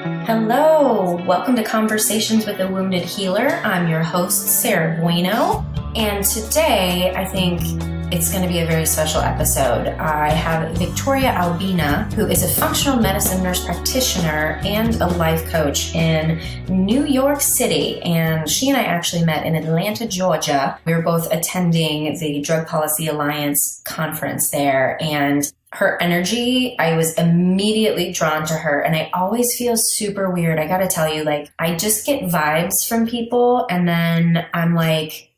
Hello, welcome to Conversations with a Wounded Healer. I'm your host, Sarah Bueno, and today I think it's going to be a very special episode. I have Victoria Albina, who is a functional medicine nurse practitioner and a life coach in New York City, and she and I actually met in Atlanta, Georgia. We were both attending the Drug Policy Alliance conference there, and her energy, I was immediately drawn to her, and I always feel super weird. I gotta tell you, I just get vibes from people, and then I'm like,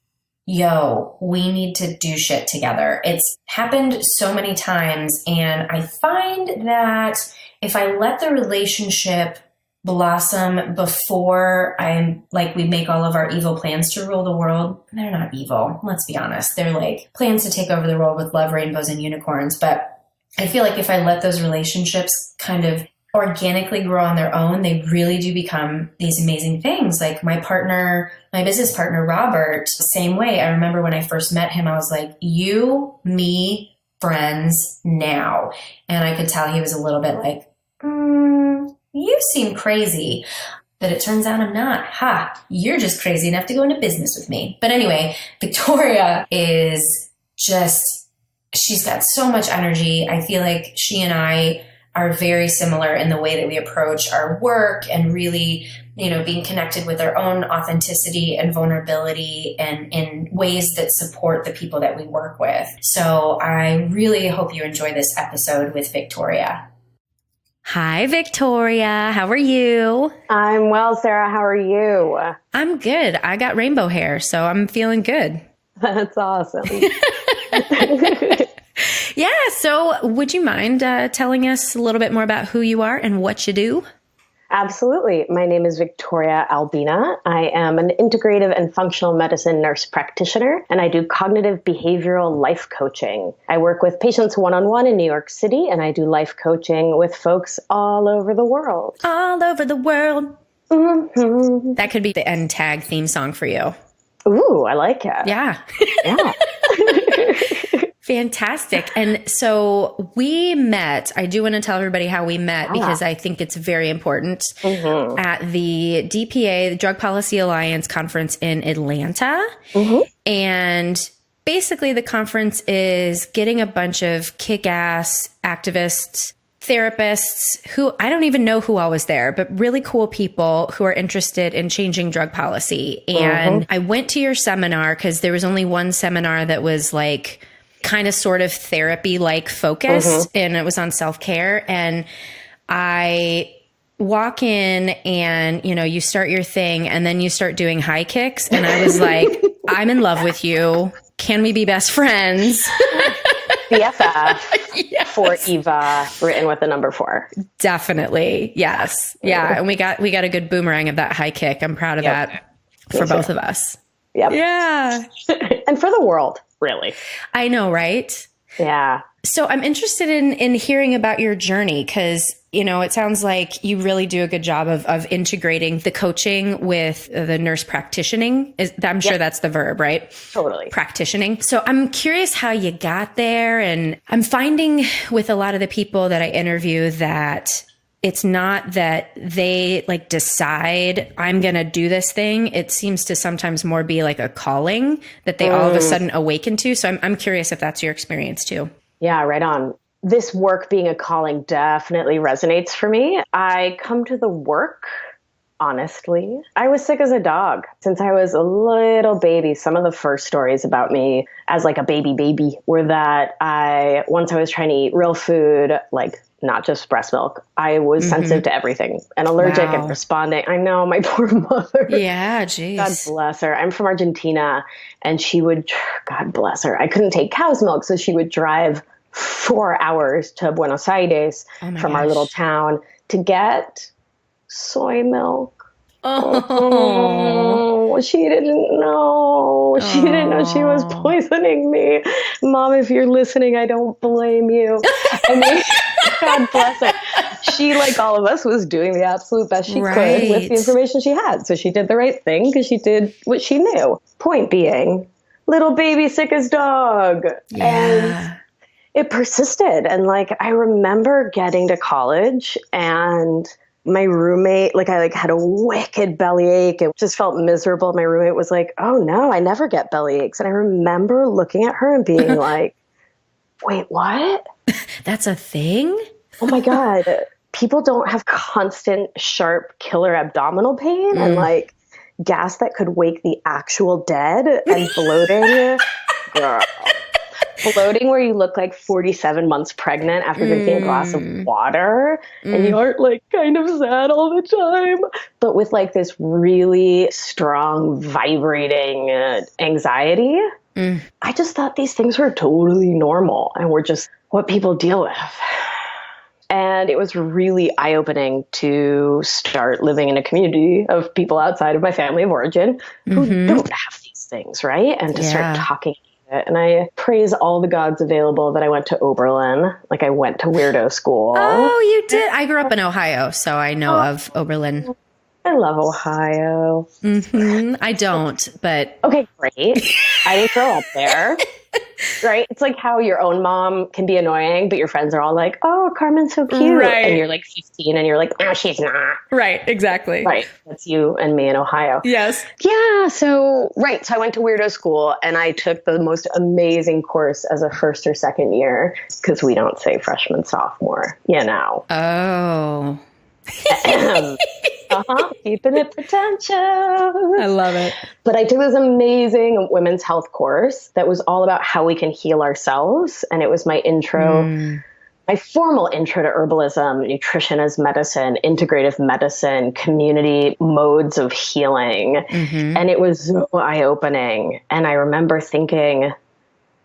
yo, we need to do shit together. It's happened so many times, and I find that if I let the relationship blossom before we make all of our evil plans to rule the world, they're not evil, let's be honest. They're like plans to take over the world with love, rainbows, and unicorns, but I feel like if I let those relationships kind of organically grow on their own, they really do become these amazing things. Like my business partner, Robert, same way. I remember when I first met him, I was like, you, me, friends now. And I could tell he was a little bit like, you seem crazy. But it turns out I'm not. You're just crazy enough to go into business with me. But anyway, Victoria is she's got so much energy. I feel like she and I are very similar in the way that we approach our work and really, being connected with our own authenticity and vulnerability and in ways that support the people that we work with. So I really hope you enjoy this episode with Victoria. Hi, Victoria. How are you? I'm well, Sarah. How are you? I'm good. I got rainbow hair, so I'm feeling good. That's awesome. Yeah. So would you mind telling us a little bit more about who you are and what you do? Absolutely. My name is Victoria Albina. I am an integrative and functional medicine nurse practitioner, and I do cognitive behavioral life coaching. I work with patients one-on-one in New York City, and I do life coaching with folks all over the world. All over the world. Mm-hmm. That could be the end tag theme song for you. Ooh, I like it. Yeah. Yeah. Fantastic. And so we met, I do want to tell everybody how we met because I think it's very important, at the DPA, the Drug Policy Alliance conference in Atlanta. Mm-hmm. And basically the conference is getting a bunch of kick-ass activists, therapists who I don't even know who all was there, but really cool people who are interested in changing drug policy. And I went to your seminar because there was only one seminar that was kind of sort of therapy-like focused, and it was on self-care. And I walk in and, you start your thing and then you start doing high kicks. And I was like, I'm in love with you. Can we be best friends? BFF. Yes. For Eva, written with the number 4. Definitely. Yes. Yeah. And we got a good boomerang of that high kick. I'm proud of that for both of us. Yep. Yeah. And for the world, really. I know, right? Yeah. So I'm interested in hearing about your journey because, it sounds like you really do a good job of integrating the coaching with the nurse practitioning. I'm sure that's the verb, right? Totally. Practitioning. So I'm curious how you got there. And I'm finding with a lot of the people that I interview that it's not that they decide I'm going to do this thing. It seems to sometimes more be like a calling that they all of a sudden awaken to. So I'm curious if that's your experience too. Yeah, right on. This work being a calling definitely resonates for me. I come to the work, honestly. I was sick as a dog since I was a little baby. Some of the first stories about me as a baby were that once I was trying to eat real food, not just breast milk, I was sensitive to everything and allergic and responding. I know, my poor mother. Yeah, geez. God bless her. I'm from Argentina, and she would, God bless her. I couldn't take cow's milk, so she would drive 4 hours to Buenos Aires from our little town to get soy milk. Oh, she didn't know. She didn't know she was poisoning me. Mom, if you're listening, I don't blame you. I mean, God bless her. She, like all of us, was doing the absolute best she could with the information she had. So she did the right thing because she did what she knew. Point being, little baby sick as dog. Yeah. And it persisted. And I remember getting to college and my roommate, like I had a wicked bellyache and just felt miserable. My roommate was like, oh no, I never get bellyaches. And I remember looking at her and being like, wait, what? That's a thing? Oh my God. People don't have constant, sharp, killer abdominal pain and like gas that could wake the actual dead and bloating. Girl. Bloating where you look like 47 months pregnant after drinking a glass of water and you aren't like kind of sad all the time, but with like this really strong vibrating anxiety. I just thought these things were totally normal and were just what people deal with. And it was really eye-opening to start living in a community of people outside of my family of origin who don't have these things, right? And to start talking about it. And I praise all the gods available that I went to Oberlin. Like I went to weirdo school. Oh, you did? I grew up in Ohio, so I know of Oberlin. I love Ohio. I don't, but... Okay, great. I didn't grow up there. Right? It's like how your own mom can be annoying, but your friends are all like, oh, Carmen's so cute. Right. And you're like 15 and you're like, no, she's not. Right, exactly. Right. That's you and me in Ohio. Yes. Yeah. So I went to weirdo school and I took the most amazing course as a first or second year because we don't say freshman, sophomore, you know. Oh. Keeping it pretentious. I love it. But I took this amazing women's health course that was all about how we can heal ourselves. And it was my intro, my formal intro to herbalism, nutrition as medicine, integrative medicine, community modes of healing. And it was so eye-opening. And I remember thinking,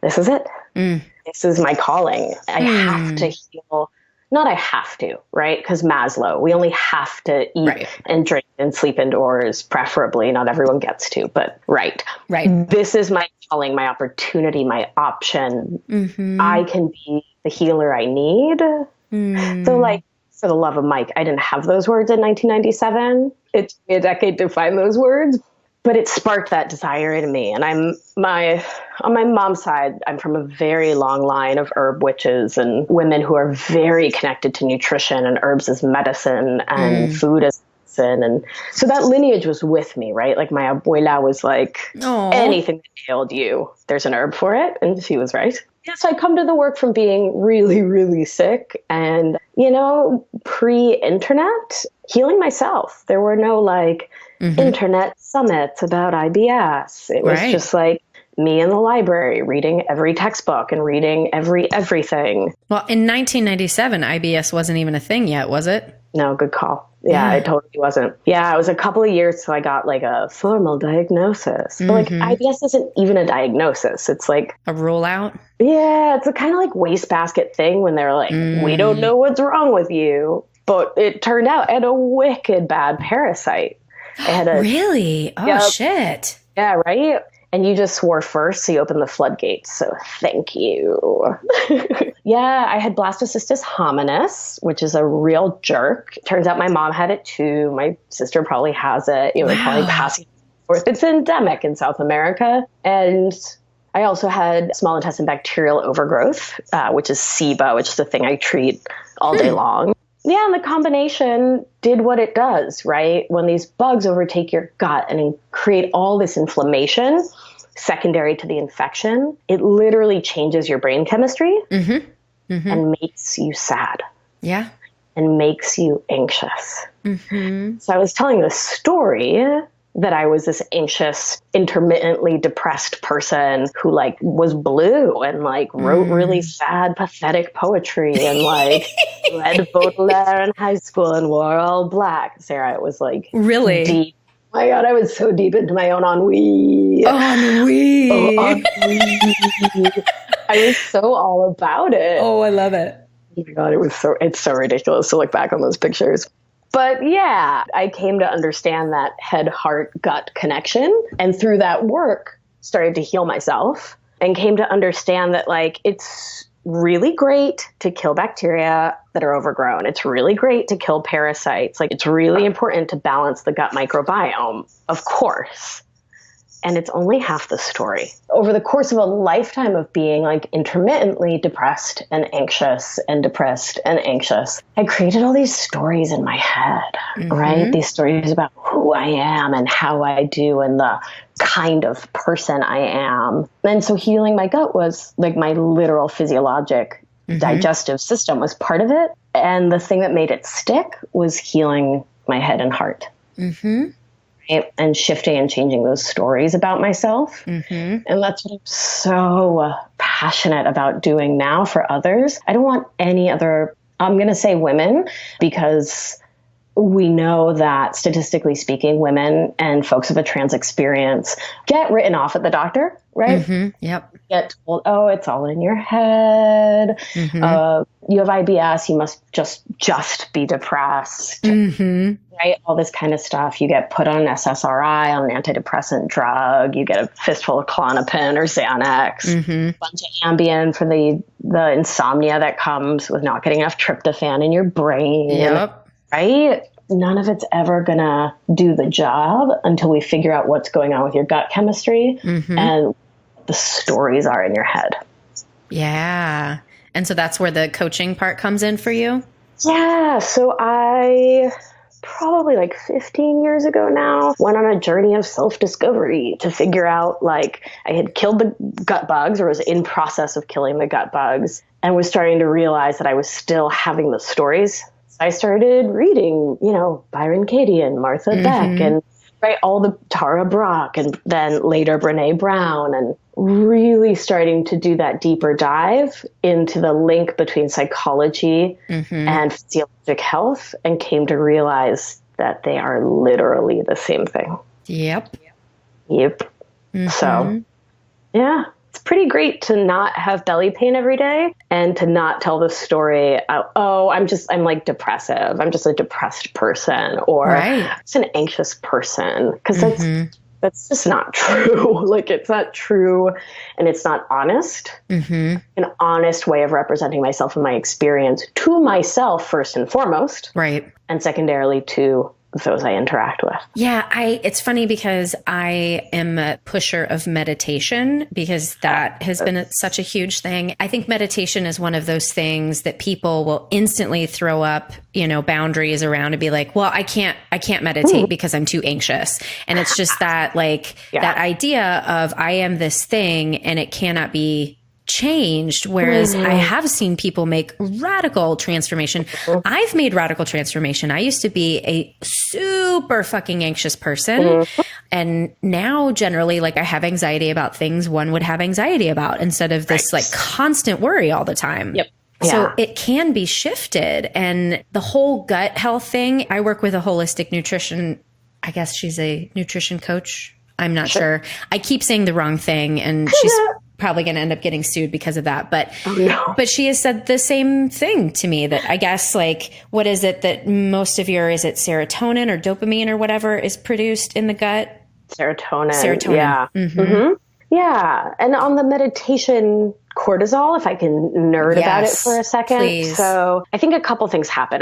this is it. This is my calling. I have to heal. Not I have to, right? Because Maslow, we only have to eat and drink and sleep indoors, preferably. Not everyone gets to, but right. This is my calling, my opportunity, my option. I can be the healer I need. So like, for the love of Mike, I didn't have those words in 1997. It took me a decade to find those words. But it sparked that desire in me. And on my mom's side, I'm from a very long line of herb witches and women who are very connected to nutrition and herbs as medicine and food as medicine. And so that lineage was with me, right? Like my abuela was like, anything that ailed you, there's an herb for it. And she was right. Yeah, so I come to the work from being really, really sick and, pre-internet, healing myself. There were no internet summits about IBS. It was just like me in the library reading every textbook and reading everything. Well, in 1997, IBS wasn't even a thing yet, was it? No, good call. Yeah, it totally wasn't. Yeah, it was a couple of years till I got like a formal diagnosis. But like IBS isn't even a diagnosis. It's like a rule out. Yeah, it's a kind of like wastebasket thing when they're like, we don't know what's wrong with you. But it turned out I had a wicked bad parasite. Really? Oh, shit. Yeah, right? And you just swore first, so you opened the floodgates. So thank you. Yeah, I had blastocystis hominis, which is a real jerk. Turns out my mom had it too. My sister probably has it. They're probably passing it forth. It's endemic in South America. And I also had small intestine bacterial overgrowth, which is SIBO, which is the thing I treat all day long. Yeah, and the combination did what it does, right? When these bugs overtake your gut and create all this inflammation secondary to the infection, it literally changes your brain chemistry and makes you sad. Yeah. And makes you anxious. So I was telling this story that I was this anxious, intermittently depressed person who was blue and wrote really sad, pathetic poetry and read Baudelaire in high school and wore all black. Sarah, it was really deep. Oh my God, I was so deep into my own ennui. Ennui. I was so all about it. Oh, I love it. Oh my God, it's so ridiculous to look back on those pictures. But yeah, I came to understand that head, heart, gut connection. And through that work, started to heal myself and came to understand that it's really great to kill bacteria that are overgrown. It's really great to kill parasites. It's really important to balance the gut microbiome, of course. And it's only half the story. Over the course of a lifetime of being like intermittently depressed and anxious and depressed and anxious, I created all these stories in my head, right? These stories about who I am and how I do and the kind of person I am. And so healing my gut was like my literal physiologic digestive system was part of it. And the thing that made it stick was healing my head and heart. And shifting and changing those stories about myself. And that's what I'm so passionate about doing now for others. I don't want any other, I'm going to say women, because we know that statistically speaking, women and folks of a trans experience get written off at the doctor, right? Get told, oh, it's all in your head. You have IBS. You must just be depressed. Right? All this kind of stuff. You get put on an SSRI, on an antidepressant drug. You get a fistful of Klonopin or Xanax. A bunch of Ambien for the insomnia that comes with not getting enough tryptophan in your brain. Right? None of it's ever going to do the job until we figure out what's going on with your gut chemistry and the stories are in your head. Yeah. And so that's where the coaching part comes in for you? Yeah. So I probably like 15 years ago now went on a journey of self-discovery to figure out, like, I had killed the gut bugs or was in process of killing the gut bugs and was starting to realize that I was still having the stories. I started reading, Byron Katie and Martha Beck and all the Tara Brach and then later Brene Brown, and really starting to do that deeper dive into the link between psychology and physiologic health, and came to realize that they are literally the same thing. Yep. So, yeah. It's pretty great to not have belly pain every day and to not tell the story, I'm like depressive. I'm just a depressed person, or it's an anxious person. Because that's just not true. Like, it's not true and it's not honest. An honest way of representing myself and my experience to myself first and foremost. And secondarily to those I interact with. Yeah, it's funny because I am a pusher of meditation because that has been such a huge thing. I think meditation is one of those things that people will instantly throw up, boundaries around and be like, well, I can't meditate because I'm too anxious. And it's just that that idea of I am this thing and it cannot be changed. Whereas I have seen people make radical transformation. I've made radical transformation. I used to be a super fucking anxious person. And now generally, I have anxiety about things one would have anxiety about instead of this constant worry all the time. So it can be shifted. And the whole gut health thing, I work with a holistic nutrition, I guess she's a nutrition coach. I'm not sure. I keep saying the wrong thing and she's probably going to end up getting sued because of that. But but she has said the same thing to me, that I guess what is it that most of is it serotonin or dopamine or whatever is produced in the gut? Serotonin. Yeah. Yeah. And on the meditation, cortisol, if I can nerd about it for a second. Please. So I think a couple things happen.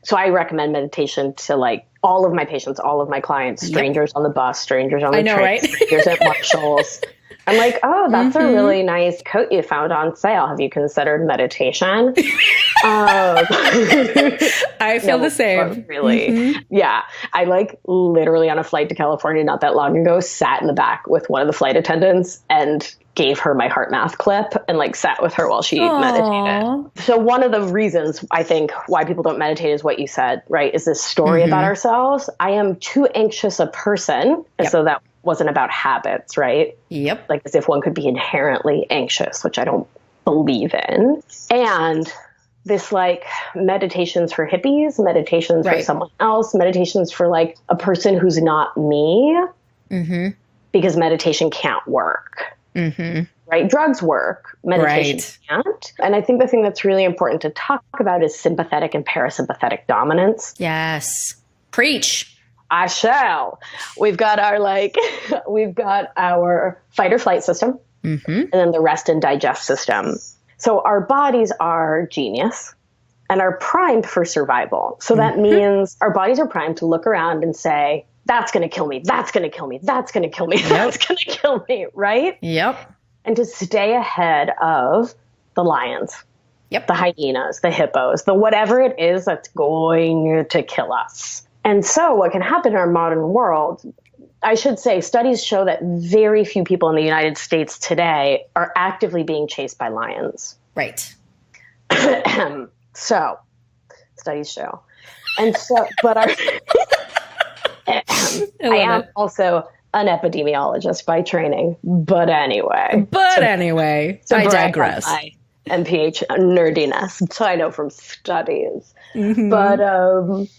So I recommend meditation to all of my patients, all of my clients, strangers on the bus, strangers on the train, strangers at Marshalls. I'm like, oh, that's a really nice coat you found on sale. Have you considered meditation? I feel the same. Really? Yeah. I literally on a flight to California not that long ago sat in the back with one of the flight attendants and gave her my heart math clip and sat with her while she meditated. So one of the reasons I think why people don't meditate is what you said, right? Is this story about ourselves. I am too anxious a person. And so that wasn't about habits, right? As if one could be inherently anxious, which I don't believe in. And this meditations for hippies, meditations for someone else, meditations for a person who's not me, because meditation can't work. Right? Drugs work, meditation can't. And I think the thing that's really important to talk about is sympathetic and parasympathetic dominance. Yes. Preach. I shall. We've got our fight or flight system, and then the rest and digest system. So our bodies are genius and are primed for survival. So that means our bodies are primed to look around and say, that's going to kill me. That's going to kill me. That's going to kill me. That's going to kill me. Right? Yep. And to stay ahead of the lions, the hyenas, the hippos, the whatever it is that's going to kill us. And so what can happen in our modern world, I should say, studies show that very few people in the United States today are actively being chased by lions. Right. So, studies show. And so, but I am also an epidemiologist by training. But anyway. So I digress. My MPH nerdiness. So I know from studies. But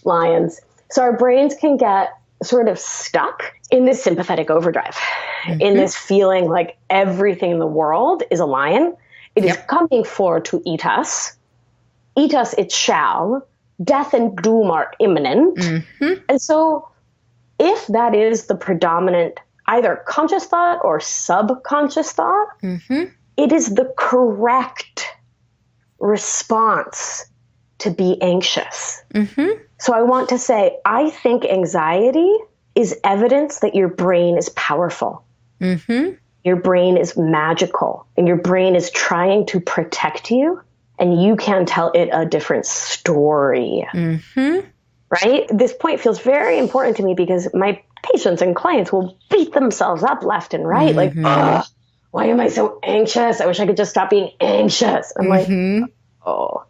lions. So our brains can get sort of stuck in this sympathetic overdrive, in this feeling like everything in the world is a lion. It is coming for to eat us. Eat us it shall. Death and doom are imminent. And so if that is the predominant either conscious thought or subconscious thought, it is the correct response to be anxious. So I want to say, I think anxiety is evidence that your brain is powerful. Your brain is magical, and your brain is trying to protect you, and you can tell it a different story. Right? This point feels very important to me because my patients and clients will beat themselves up left and right. Like, ugh, why am I so anxious? I wish I could just stop being anxious. I'm like, oh.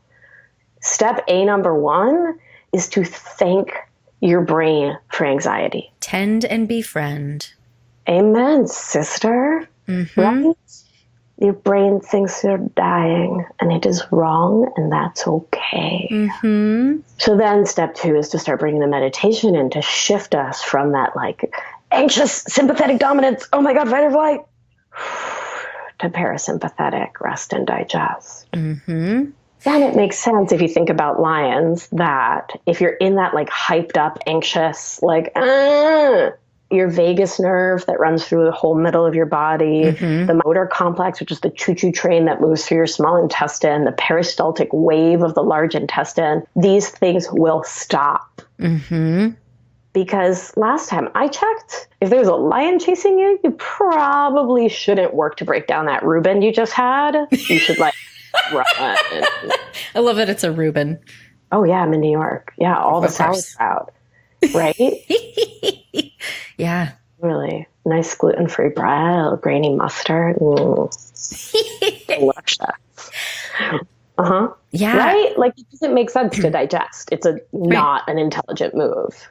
Step A, number 1, is to thank your brain for anxiety. Tend and befriend. Amen, sister. Right? Your brain thinks you're dying, and it is wrong, and that's okay. So then step 2 is to start bringing the meditation in to shift us from that like anxious, sympathetic dominance, oh my God, fight or flight, to parasympathetic, rest and digest. Then it makes sense if you think about lions that if you're in that like hyped up, anxious, like, your vagus nerve that runs through the whole middle of your body, the motor complex, which is the choo-choo train that moves through your small intestine, the peristaltic wave of the large intestine, these things will stop. Because last time I checked, if there's a lion chasing you, you probably shouldn't work to break down that Reuben you just had. You should like run. I love that it's a Reuben. Oh yeah, I'm in New York. Yeah, all the sauerkraut. Right? Yeah. Really nice gluten-free bread, grainy mustard. Delicious. Yeah. Right? Like, it doesn't make sense to digest. It's not an intelligent move.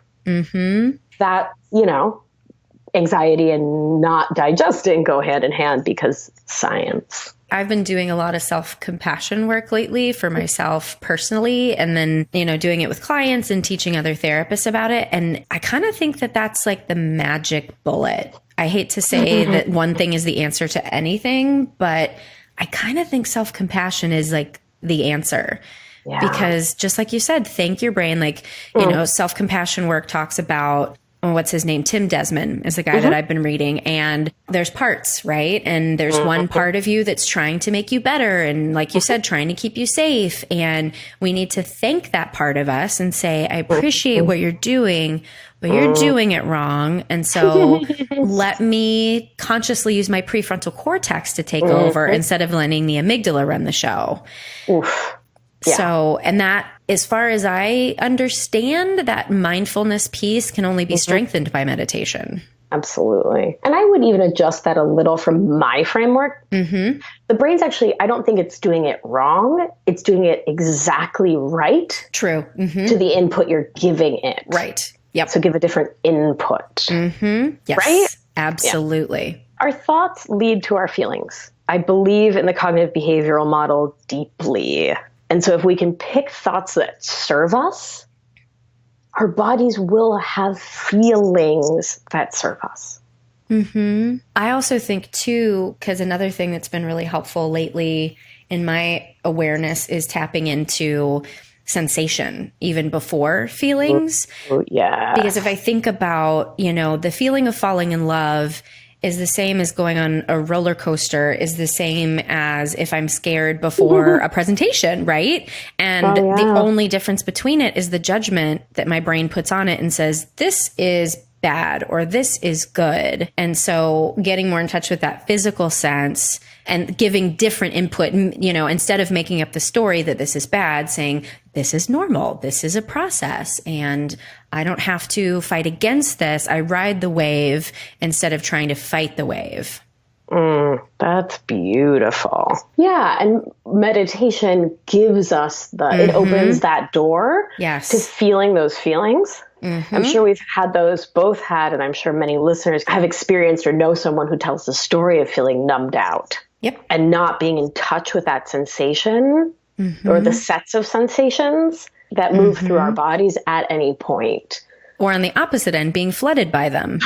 That, anxiety and not digesting go hand in hand because science. I've been doing a lot of self-compassion work lately for myself personally, and then, doing it with clients and teaching other therapists about it. And I kind of think that that's like the magic bullet. I hate to say that one thing is the answer to anything, but I kind of think self-compassion is like the answer. Yeah. Because just like you said, thank your brain. Like, self-compassion work talks about, what's his name? Tim Desmond is the guy that I've been reading. And there's parts, right? And there's one part of you that's trying to make you better. And like you said, trying to keep you safe. And we need to thank that part of us and say, I appreciate what you're doing, but you're doing it wrong. And so let me consciously use my prefrontal cortex to take over instead of letting the amygdala run the show. Yeah. So, and that, as far as I understand, that mindfulness piece can only be strengthened by meditation. Absolutely. And I would even adjust that a little from my framework. The brain's actually, I don't think it's doing it wrong. It's doing it exactly right. True. To the input you're giving it. Right. Yep. So give a different input. Yes. Right? Absolutely. Yeah. Our thoughts lead to our feelings. I believe in the cognitive behavioral model deeply. And so if we can pick thoughts that serve us, our bodies will have feelings that serve us. I also think too, because another thing that's been really helpful lately in my awareness is tapping into sensation even before feelings. Yeah. Because if I think about, the feeling of falling in love is the same as going on a roller coaster, is the same as if I'm scared before a presentation, right? And the only difference between it is the judgment that my brain puts on it and says, this is bad or this is good. And so getting more in touch with that physical sense and giving different input, instead of making up the story that this is bad, saying this is normal, this is a process, and I don't have to fight against this. I ride the wave instead of trying to fight the wave. That's beautiful. Yeah. And meditation gives us it opens that door to feeling those feelings. I'm sure we've both had, and I'm sure many listeners have experienced or know someone who tells the story of feeling numbed out. Yep. And not being in touch with that sensation or the sets of sensations that move through our bodies at any point. Or on the opposite end, being flooded by them.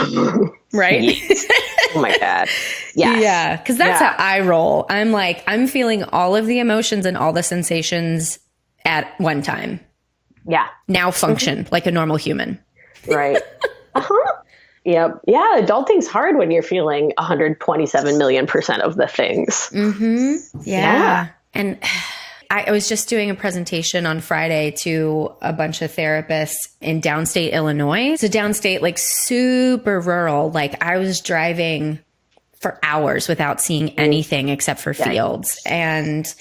Right? Yes. Oh my God. Yes. Yeah. Because that's how I roll. I'm feeling all of the emotions and all the sensations at one time. Yeah. Now function like a normal human. Right. Yep. Yeah. Adulting's hard when you're feeling 127 million% of the things. Yeah. And I was just doing a presentation on Friday to a bunch of therapists in downstate Illinois. So downstate, like super rural. Like I was driving for hours without seeing anything except for fields. And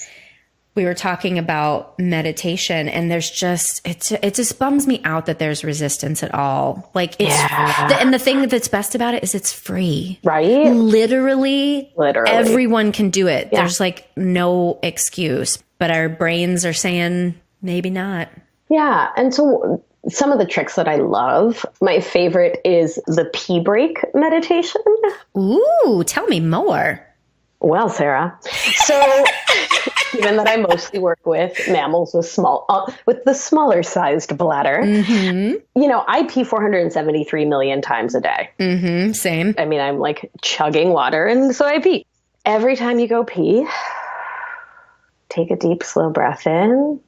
we were talking about meditation, and there's just, it just bums me out that there's resistance at all. Like and the thing that's best about it is it's free, right? Literally everyone can do it. Yeah. There's like no excuse, but our brains are saying maybe not. Yeah. And so some of the tricks that I love, my favorite is the pee break meditation. Ooh, tell me more. Well, Sarah, so given that I mostly work with mammals with the smaller sized bladder, I pee 473 million times a day. Same. I mean, I'm like chugging water, and so I pee. Every time you go pee, take a deep, slow breath in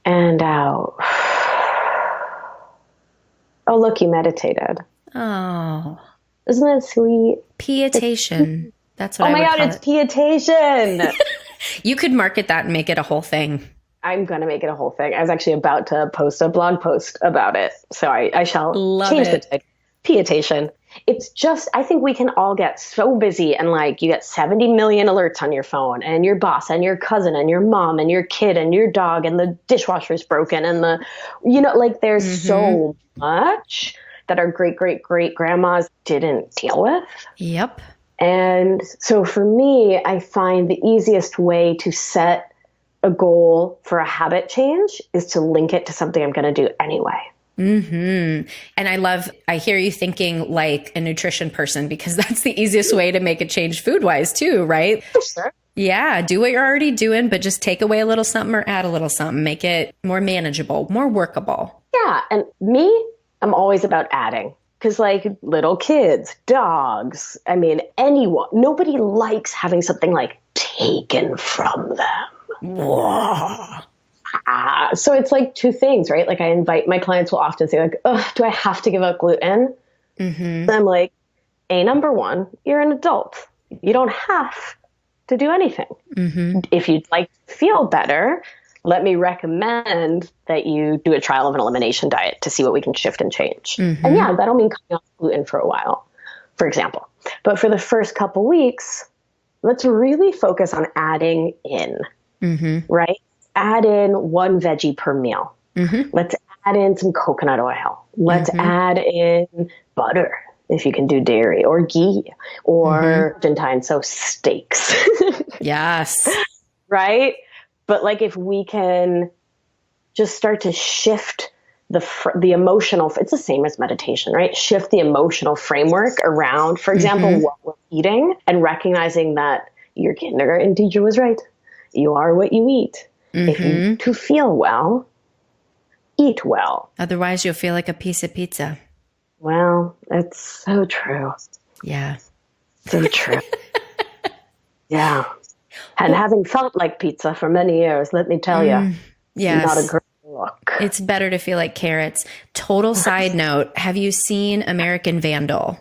and out. Oh, look, you meditated. Oh. Isn't that sweet? Pietation. That's what I would call it. Oh my God, it's pietation. You could market that and make it a whole thing. I'm going to make it a whole thing. I was actually about to post a blog post about it. So I shall change the title. Pietation. It's just, I think we can all get so busy and like you get 70 million alerts on your phone and your boss and your cousin and your mom and your kid and your dog and the dishwasher's broken and there's so much that our great grandmas didn't deal with. Yep. And so for me, I find the easiest way to set a goal for a habit change is to link it to something I'm going to do anyway. And I hear you thinking like a nutrition person, because that's the easiest way to make a change food wise too, right? Sure. Yeah. Do what you're already doing, but just take away a little something or add a little something, make it more manageable, more workable. Yeah. And I'm always about adding. Because like little kids, dogs, I mean, anyone, nobody likes having something like taken from them. So it's like two things, right? Like my clients will often say like, oh, do I have to give up gluten? And I'm like, number one, you're an adult. You don't have to do anything. If you'd like to feel better, let me recommend that you do a trial of an elimination diet to see what we can shift and change. And yeah, that'll mean cutting off gluten for a while, for example. But for the first couple weeks, let's really focus on adding in, right? Add in one veggie per meal. Let's add in some coconut oil. Let's add in butter, if you can do dairy, or ghee, or Argentine, so steaks. Yes. Right? But like if we can just start to shift the emotional, it's the same as meditation, right? Shift the emotional framework around, for example, what we're eating, and recognizing that your kindergarten teacher was right. You are what you eat. If you to feel well, eat well. Otherwise, you'll feel like a piece of pizza. Well, it's so true. Yeah. So true. Yeah. And having felt like pizza for many years, let me tell you, yes. Not a great look. It's better to feel like carrots. Total side note, have you seen American Vandal?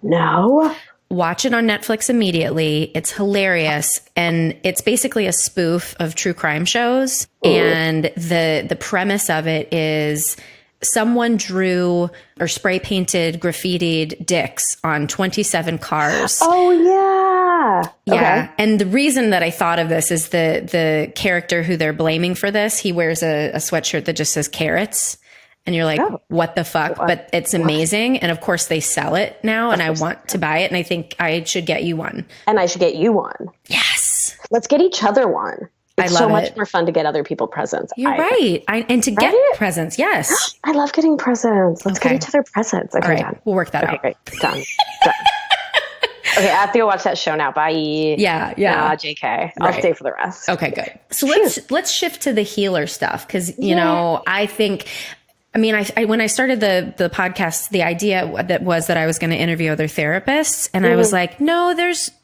No. Watch it on Netflix immediately. It's hilarious. And it's basically a spoof of true crime shows. Ooh. And the premise of it is someone drew or spray painted, graffitied dicks on 27 cars. Oh, yeah. Yeah. Okay. And the reason that I thought of this is the character who they're blaming for this, he wears a sweatshirt that just says carrots. And you're like, what the fuck? But it's amazing. And of course they sell it now and I want to buy it. And I think I should get you one. And I should get you one. Yes. Let's get each other one. It's so much it. more fun to get other people presents. You're right. And to get presents. Yes. I love getting presents. Let's get each other presents. Okay, all right. done. We'll work that out. Great. Done. Okay, I have to go watch that show now. Bye. Yeah. JK. I'll stay for the rest. Okay, good. So let's shift to the healer stuff because you know I think. I mean, I when I started the podcast, the idea that I was going to interview other therapists, and I was like, no,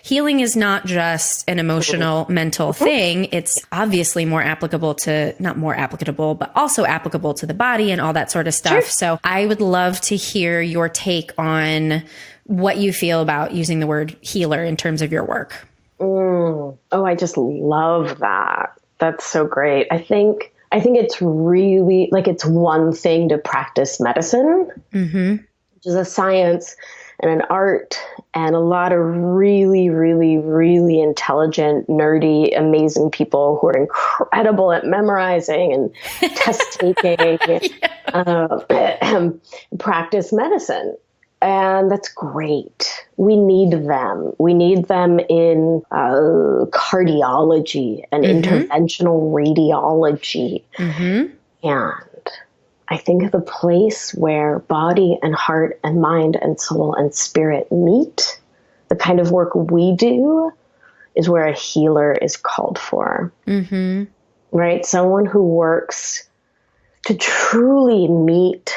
healing is not just an emotional, mental thing. It's obviously not more applicable, but also applicable to the body and all that sort of stuff. Sure. So I would love to hear your take on what you feel about using the word healer in terms of your work. Oh, I just love that. That's so great. I think it's really like it's one thing to practice medicine, which is a science and an art and a lot of really, really, really intelligent, nerdy, amazing people who are incredible at memorizing and test taking, practice medicine. And that's great. We need them. We need them in cardiology and interventional radiology. And I think the place where body and heart and mind and soul and spirit meet, the kind of work we do, is where a healer is called for. Right? Someone who works to truly meet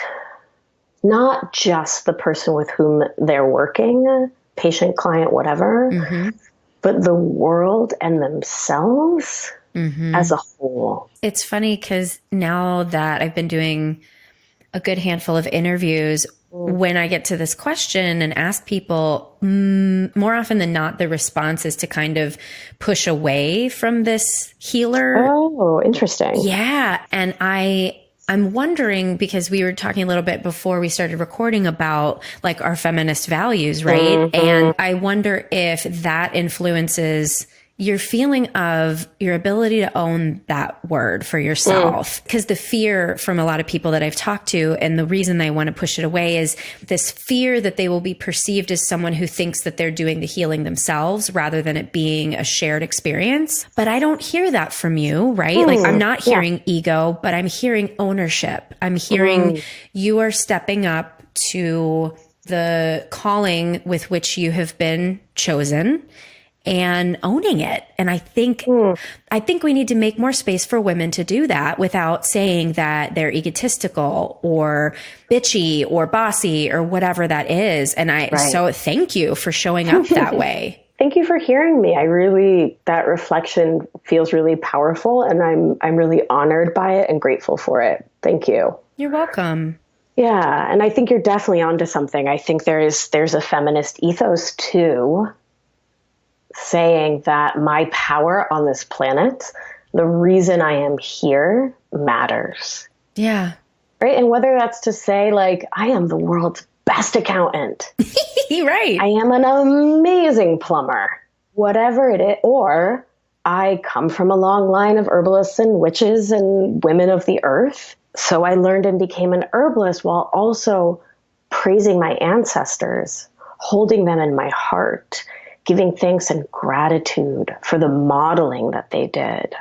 not just the person with whom they're working, patient, client, whatever, but the world and themselves as a whole. It's funny because now that I've been doing a good handful of interviews, when I get to this question and ask people, more often than not, the response is to kind of push away from this healer. Oh, interesting. Yeah. And I'm wondering, because we were talking a little bit before we started recording about like our feminist values, right? And I wonder if that influences your feeling of your ability to own that word for yourself. Because the fear from a lot of people that I've talked to, and the reason they want to push it away, is this fear that they will be perceived as someone who thinks that they're doing the healing themselves rather than it being a shared experience. But I don't hear that from you, right? Like I'm not hearing ego, but I'm hearing ownership. I'm hearing you are stepping up to the calling with which you have been chosen and owning it. And I think we need to make more space for women to do that without saying that they're egotistical or bitchy or bossy or whatever that is. And so thank you for showing up that way. Thank you for hearing me. That reflection feels really powerful, and I'm really honored by it and grateful for it. Thank you. You're welcome. Yeah. And I think you're definitely onto something. I think there's a feminist ethos too, saying that my power on this planet, the reason I am here, matters. Yeah. Right? And whether that's to say, like, I am the world's best accountant. Right. I am an amazing plumber. Whatever it is. Or I come from a long line of herbalists and witches and women of the earth. So I learned and became an herbalist while also praising my ancestors, holding them in my heart, giving thanks and gratitude for the modeling that they did,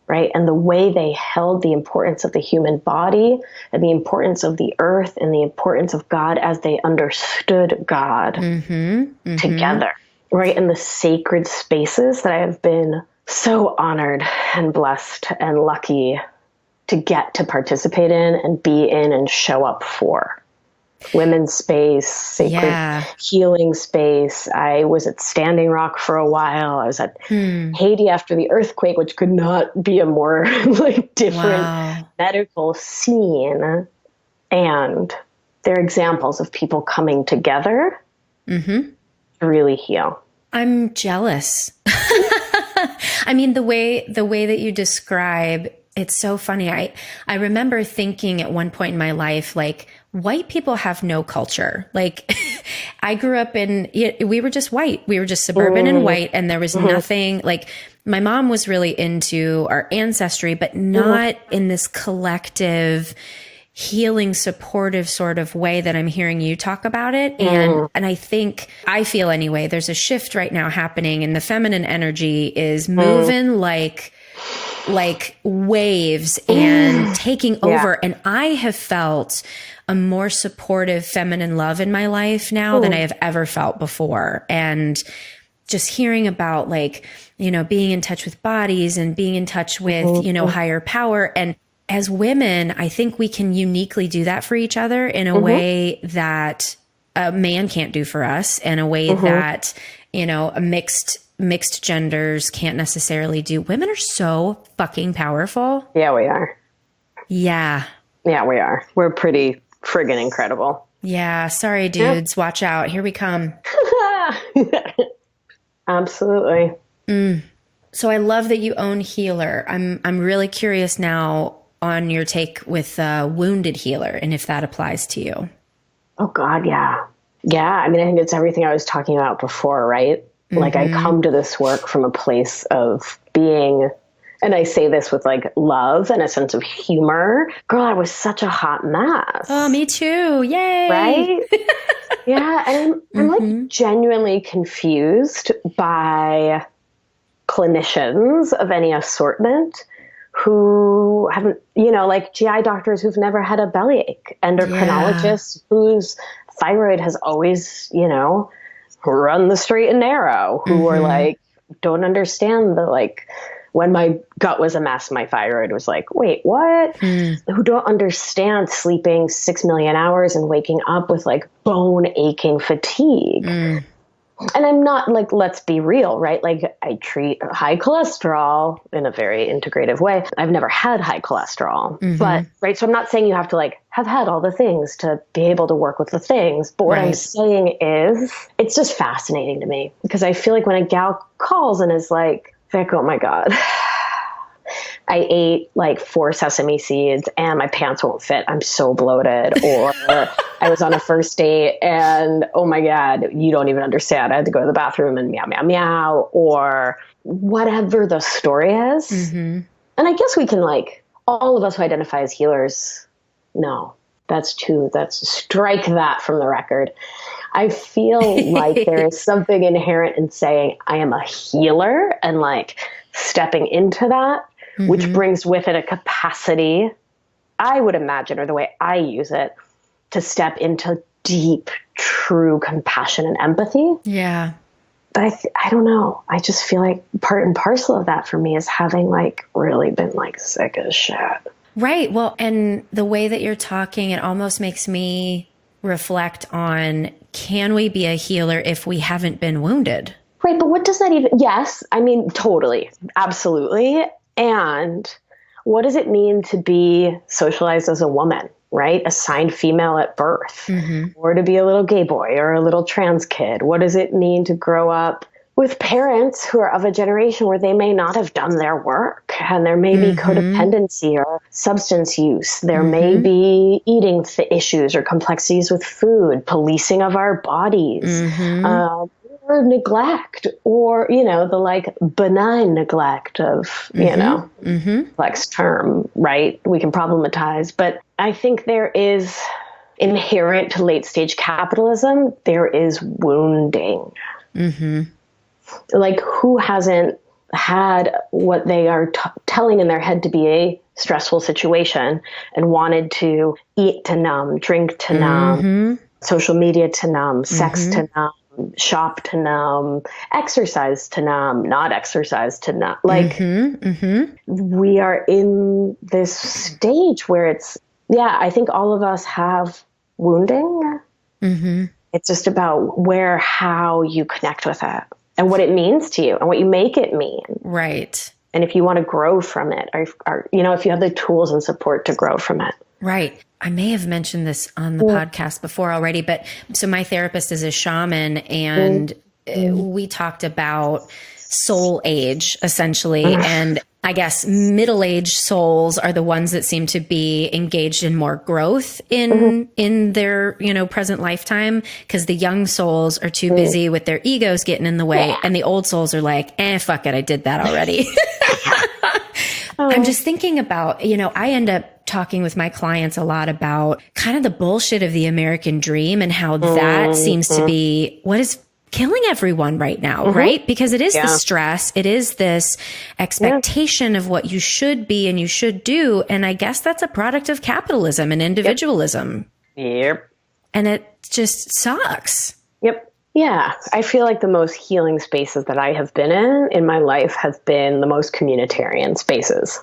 right? And the way they held the importance of the human body and the importance of the earth and the importance of God as they understood God together, right? In the sacred spaces that I have been so honored and blessed and lucky to get to participate in and be in and show up for. Women's space, sacred healing space. I was at Standing Rock for a while. I was at Haiti after the earthquake, which could not be a more different medical scene. And they're examples of people coming together to really heal. I'm jealous. I mean, the way that you describe It's so funny. I remember thinking at one point in my life, like, white people have no culture. Like, I grew up we were just white. We were just suburban and white. And there was nothing like, my mom was really into our ancestry, but not in this collective healing, supportive sort of way that I'm hearing you talk about it. And I feel anyway, there's a shift right now happening, and the feminine energy is moving like waves and taking over. And I have felt a more supportive feminine love in my life now than I have ever felt before. And just hearing about, like, you know, being in touch with bodies and being in touch with, you know, higher power. And as women, I think we can uniquely do that for each other in a way that a man can't do for us, in a way that, you know, a mixed genders can't necessarily do. Women are so fucking powerful. Yeah, we are. Yeah. Yeah, we are. We're pretty friggin' incredible. Yeah. Sorry, dudes. Watch out. Here we come. Absolutely. So I love that you own Healer. I'm really curious now on your take with Wounded Healer, and if that applies to you. Oh God, yeah. Yeah, I mean, I think it's everything I was talking about before, right? Like, I come to this work from a place of being, and I say this with like love and a sense of humor. Girl, I was such a hot mess. Oh, me too. Yay. Right? Yeah. And I'm like genuinely confused by clinicians of any assortment who haven't, you know, like GI doctors who've never had a bellyache, endocrinologists whose thyroid has always, you know, run the straight and narrow, who are like, don't understand the, like, when my gut was a mess, my thyroid was like, wait, what? Who don't understand sleeping 6 million hours and waking up with like bone aching fatigue. And I'm not like, let's be real, right? Like, I treat high cholesterol in a very integrative way. I've never had high cholesterol, but right. So I'm not saying you have to like have had all the things to be able to work with the things. But what I'm saying is, it's just fascinating to me, because I feel like when a gal calls and is like, Vic, oh my God, I ate like 4 sesame seeds and my pants won't fit, I'm so bloated. Or I was on a first date and, oh my God, you don't even understand, I had to go to the bathroom and meow, meow, meow, or whatever the story is. And I guess we can, like, all of us who identify as healers, no, that's strike that from the record. I feel like there is something inherent in saying I am a healer and like stepping into that, which brings with it a capacity, I would imagine, or the way I use it, to step into deep, true compassion and empathy. Yeah. But I don't know. I just feel like part and parcel of that for me is having like really been like sick as shit. Right. Well, and the way that you're talking, it almost makes me reflect on, can we be a healer if we haven't been wounded? Right. But what does that even, yes, I mean, totally. Absolutely. And what does it mean to be socialized as a woman, right? Assigned female at birth, or to be a little gay boy or a little trans kid? What does it mean to grow up with parents who are of a generation where they may not have done their work, and there may be codependency or substance use. There may be eating issues or complexities with food, policing of our bodies, or neglect, or, you know, the like benign neglect of, you know, complex term, right? We can problematize, but I think there is inherent to late stage capitalism, there is wounding. Like, who hasn't had what they are telling in their head to be a stressful situation and wanted to eat to numb, drink to numb, social media to numb, sex to numb, shop to numb, exercise to numb, not exercise to numb. Like, we are in this stage where it's, yeah, I think all of us have wounding. It's just about how you connect with it and what it means to you and what you make it mean. Right. And if you want to grow from it, or you know, if you have the tools and support to grow from it. Right. I may have mentioned this on the podcast before already, but so my therapist is a shaman, and we talked about soul age essentially. And I guess middle-aged souls are the ones that seem to be engaged in more growth in their, present lifetime, because the young souls are too busy with their egos getting in the way, and the old souls are like, fuck it, I did that already. I'm just thinking about, I end up talking with my clients a lot about kind of the bullshit of the American dream and how that seems to be what is killing everyone right now, right? Because it is the stress. It is this expectation of what you should be and you should do. And I guess that's a product of capitalism and individualism. Yep. And it just sucks. Yep. Yeah. I feel like the most healing spaces that I have been in my life have been the most communitarian spaces.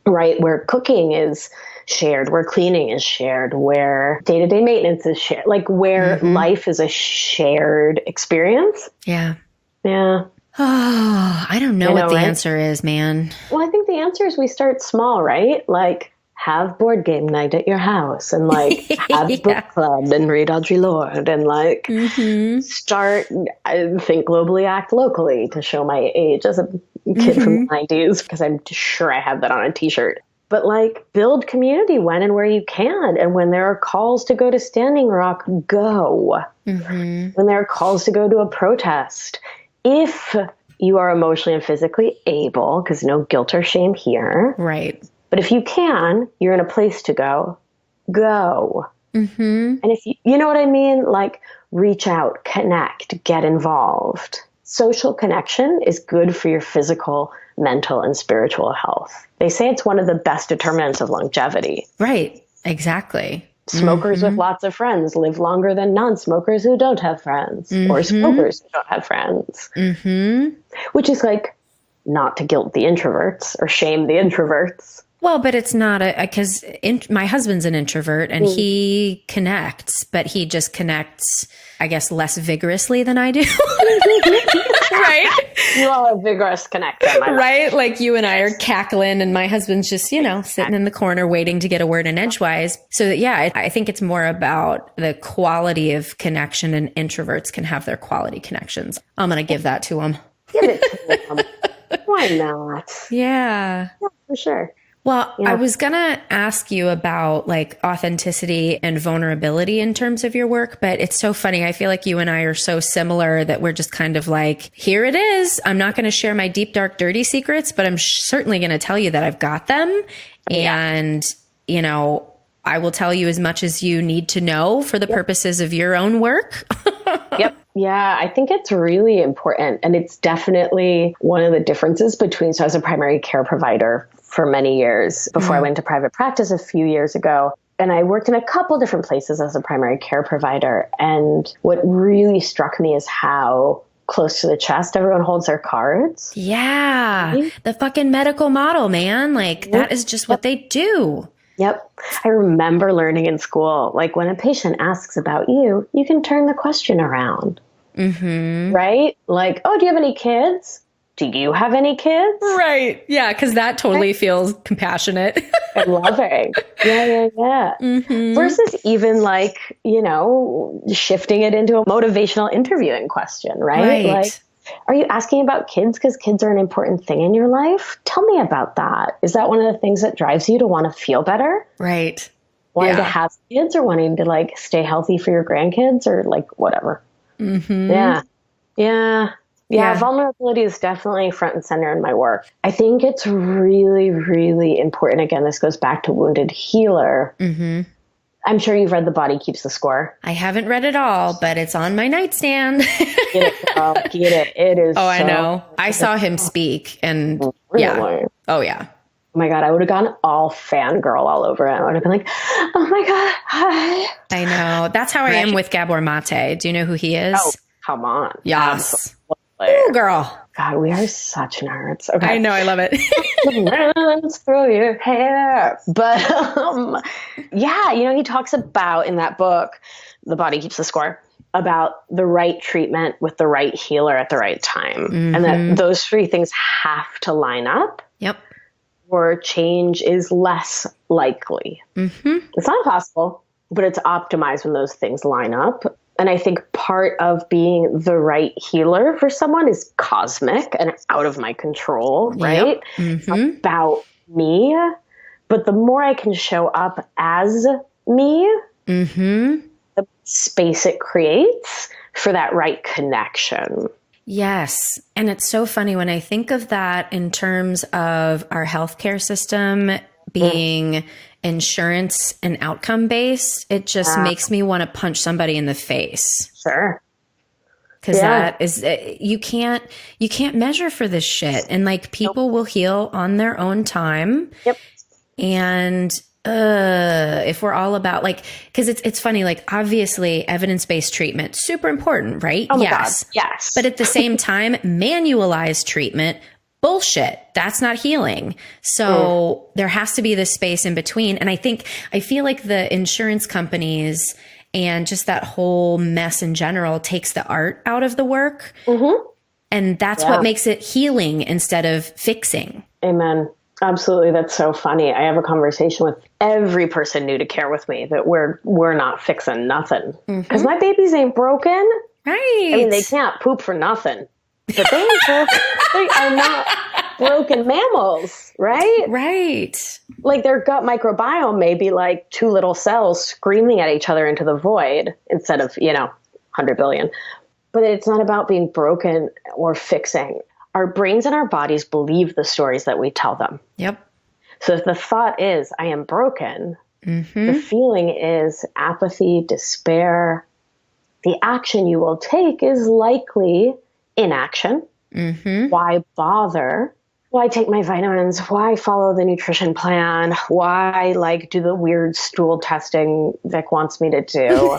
Right? Where cooking is shared, where cleaning is shared, where day-to-day maintenance is shared, like where life is a shared experience. Yeah. Yeah. Oh, I don't know what the answer is, man. Well, I think the answer is we start small, right? Like have board game night at your house and like have book club and read Audre Lorde and like start, think globally, act locally, to show my age as a kid from the 90s, because I'm sure I have that on a t-shirt. But like build community when and where you can. And when there are calls to go to Standing Rock, go. When there are calls to go to a protest, if you are emotionally and physically able, because no guilt or shame here. Right. But if you can, you're in a place to go. And if you know what I mean? Like reach out, connect, get involved. Social connection is good for your physical, mental, and spiritual health. They say it's one of the best determinants of longevity. Right. Exactly. Smokers with lots of friends live longer than non-smokers who don't have friends, or smokers who don't have friends. Which is like not to guilt the introverts or shame the introverts. Well, but it's not because my husband's an introvert and he connects, but he just connects, I guess, less vigorously than I do. Right? You are a vigorous connector. Right? Like you and I are cackling and my husband's just, sitting in the corner waiting to get a word in edgewise. So that, yeah, I think it's more about the quality of connection, and introverts can have their quality connections. I'm going to give that to him. Give it to them. Why not? Yeah, for sure. Well, I was going to ask you about like authenticity and vulnerability in terms of your work, but it's so funny. I feel like you and I are so similar that we're just kind of like, here it is. I'm not going to share my deep, dark, dirty secrets, but I'm certainly going to tell you that I've got them. And, I will tell you as much as you need to know for the purposes of your own work. Yep. Yeah, I think it's really important. And it's definitely one of the differences between, so as a primary care provider for many years before I went to private practice a few years ago. And I worked in a couple different places as a primary care provider. And what really struck me is how close to the chest everyone holds their cards. Yeah. The fucking medical model, man. Like that is just what they do. Yep. I remember learning in school, like when a patient asks about you, you can turn the question around. Right? Like, oh, do you have any kids? Do you have any kids? Right. Yeah, because that totally feels compassionate. And loving. Yeah. Versus even like, shifting it into a motivational interviewing question, right? Like, are you asking about kids because kids are an important thing in your life? Tell me about that. Is that one of the things that drives you to want to feel better? Right. Wanting to have kids or wanting to like stay healthy for your grandkids or like whatever. Yeah, vulnerability is definitely front and center in my work. I think it's really, really important. Again, this goes back to Wounded Healer. I'm sure you've read The Body Keeps the Score. I haven't read it all, but it's on my nightstand. Get it, girl. Get it. It is. Oh, I know. I saw him speak and really? Oh, yeah. Oh my God, I would have gone all fangirl all over it. I would have been like, oh my God, hi. I know. That's how I am with Gabor Mate. Do you know who he is? Oh, come on. Yes. Ooh, girl. God, we are such nerds. Okay. I know. I love it. Runs through your hair. But he talks about in that book, The Body Keeps the Score, about the right treatment with the right healer at the right time. And that those three things have to line up. Yep. Or change is less likely. It's not possible, but it's optimized when those things line up. And I think part of being the right healer for someone is cosmic and out of my control, right? It's about me. But the more I can show up as me, the space it creates for that right connection. Yes. And it's so funny when I think of that in terms of our healthcare system being insurance and outcome based, it just makes me want to punch somebody in the face. Sure. Because that is, you can't measure for this shit. And like people will heal on their own time. Yep. And if we're all about like, because it's funny, like obviously evidence-based treatment, super important, right? Oh my yes. God. Yes. But at the same time, manualized treatment, bullshit. That's not healing. So there has to be this space in between. And I feel like the insurance companies and just that whole mess in general takes the art out of the work. And that's what makes it healing instead of fixing. Amen. Absolutely. That's so funny. I have a conversation with every person new to care with me that we're not fixing nothing because my babies ain't broken. Right. I mean, they can't poop for nothing, but they ain't broken. They are not broken mammals, right? Right. Like their gut microbiome may be like two little cells screaming at each other into the void instead of, 100 billion. But it's not about being broken or fixing. Our brains and our bodies believe the stories that we tell them. Yep. So if the thought is, I am broken, the feeling is apathy, despair. The action you will take is likely inaction. Why bother? Why take my vitamins? Why follow the nutrition plan? Why do the weird stool testing Vic wants me to do?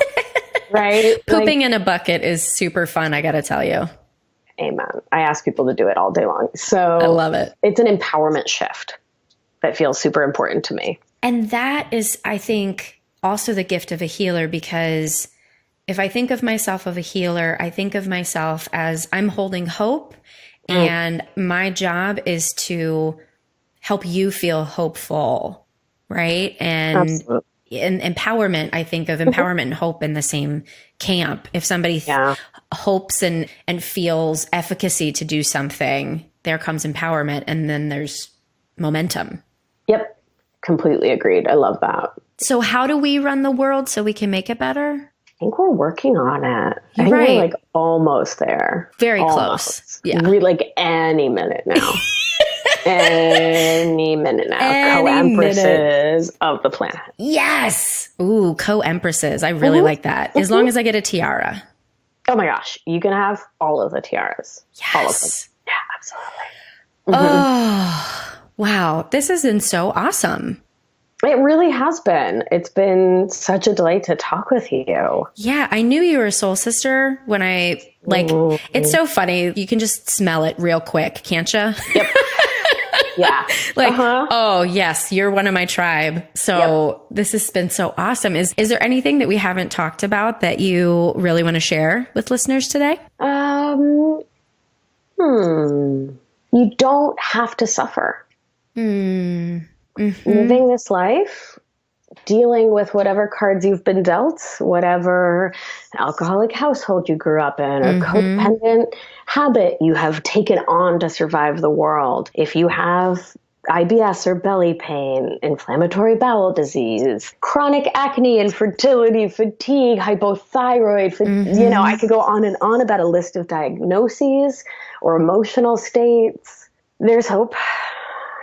Right? Pooping in a bucket is super fun, I got to tell you. Amen. I ask people to do it all day long. So I love it. It's an empowerment shift that feels super important to me. And that is, I think, also the gift of a healer, because if I think of myself as a healer, I think of myself as I'm holding hope and my job is to help you feel hopeful, right? And empowerment, I think of empowerment and hope in the same camp. If somebody hopes and feels efficacy to do something, there comes empowerment, and then there's momentum. Yep. Completely agreed. I love that. So how do we run the world so we can make it better? I think we're working on it. You're I think right. we're almost there. Very almost. Close. Yeah. Any minute now. Any minute now. Any Co-empresses of the planet. Yes. Ooh, co-empresses. I really like that. As long as I get a tiara. Oh my gosh. You can have all of the tiaras. Yes. All of them. Yeah, absolutely. Oh, wow. This has been so awesome. It really has been. It's been such a delight to talk with you. Yeah, I knew you were a soul sister when it's so funny. You can just smell it real quick, can't you? Yep. Yeah. Oh, yes, you're one of my tribe. So this has been so awesome. Is there anything that we haven't talked about that you really want to share with listeners today? You don't have to suffer. Living this life, dealing with whatever cards you've been dealt, whatever alcoholic household you grew up in, or codependent habit you have taken on to survive the world. If you have IBS or belly pain, inflammatory bowel disease, chronic acne, infertility, fatigue, hypothyroid, I could go on and on about a list of diagnoses or emotional states. There's hope.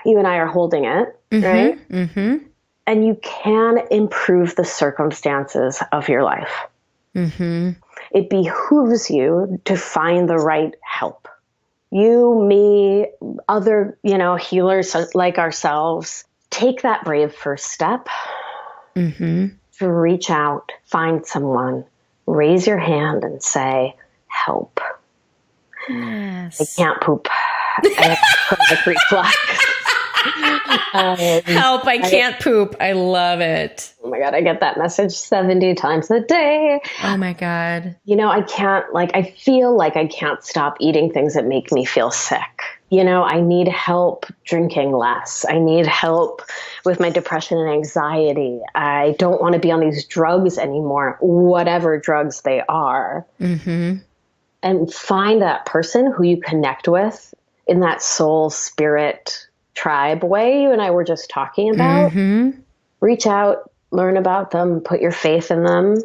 You and I are holding it, right? And you can improve the circumstances of your life. It behooves you to find the right help. You, me, other, healers like ourselves, take that brave first step to reach out, find someone, raise your hand and say, help. Yes. I can't poop. I have chronic reflux. Help, I can't poop. I love it. Oh my God, I get that message 70 times a day. Oh my God. I can't, I feel like I can't stop eating things that make me feel sick. I need help drinking less. I need help with my depression and anxiety. I don't want to be on these drugs anymore, whatever drugs they are. Mm-hmm. And find that person who you connect with in that soul, spirit, tribe way you and I were just talking about. Mm-hmm. Reach out, learn about them, put your faith in them,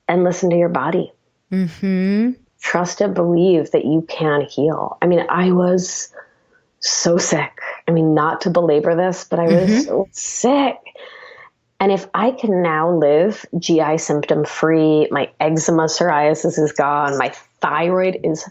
and listen to your body. Mm-hmm. Trust and believe that you can heal. I mean, I was so sick. I mean, not to belabor this, but I was so sick. And if I can now live GI symptom free, my eczema psoriasis is gone, my thyroid is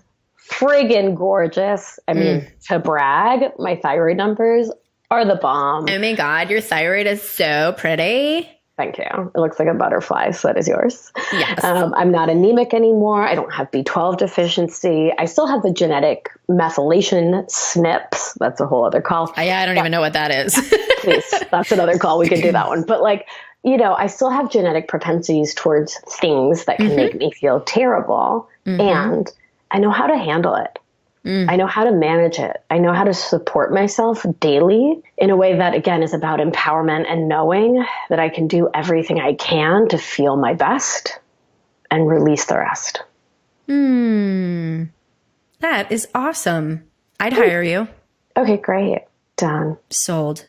friggin' gorgeous. I mean, to brag, my thyroid numbers are the bomb. Oh my God, your thyroid is so pretty. Thank you. It looks like a butterfly, so that is yours. Yes. I'm not anemic anymore. I don't have B12 deficiency. I still have the genetic methylation SNPs. That's a whole other call. I don't even know what that is. Please, that's another call. We can do that one. But I still have genetic propensities towards things that can make me feel terrible. And I know how to handle it. I know how to manage it. I know how to support myself daily in a way that, again, is about empowerment and knowing that I can do everything I can to feel my best and release the rest. That is awesome. I'd hire you. Okay, great. Done. Sold.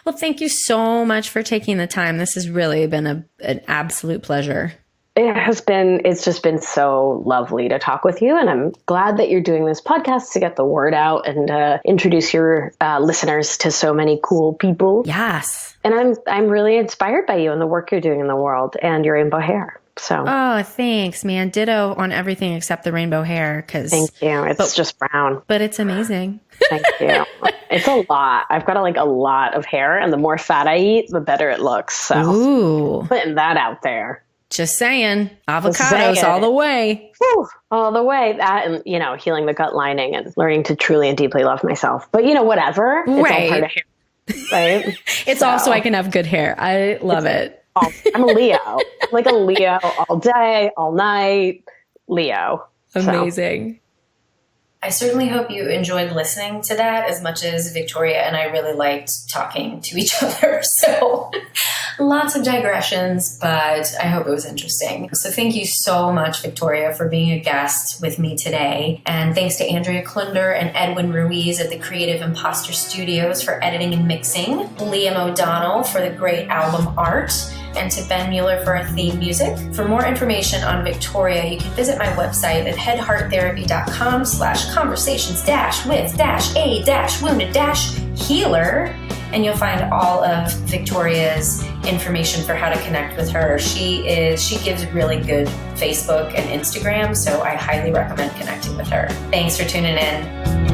Well, thank you so much for taking the time. This has really been an absolute pleasure. It's just been so lovely to talk with you. And I'm glad that you're doing this podcast to get the word out and introduce your listeners to so many cool people. Yes. And I'm really inspired by you and the work you're doing in the world and your rainbow hair. So. Oh, thanks, man. Ditto on everything except the rainbow hair. Thank you. It's just brown. But it's amazing. Thank you. It's a lot. I've got a lot of hair, and the more fat I eat, the better it looks. So putting that out there. Just saying, avocados all the way. Whew, all the way. That and, healing the gut lining and learning to truly and deeply love myself. But, whatever. It's all part of hair, right? It's also I can have good hair. I love it. I'm a Leo. Like a Leo all day, all night. Leo. Amazing. So. I certainly hope you enjoyed listening to that as much as Victoria and I really liked talking to each other. So lots of digressions, but I hope it was interesting. So thank you so much, Victoria, for being a guest with me today. And thanks to Andrea Klunder and Edwin Ruiz at the Creative Imposter Studios for editing and mixing, Liam O'Donnell for the great album art, and to Ben Mueller for our theme music. For more information on Victoria, you can visit my website at headhearttherapy.com/conversations-with-a-wounded-healer, and you'll find all of Victoria's information for how to connect with her. She gives really good Facebook and Instagram, so I highly recommend connecting with her. Thanks for tuning in.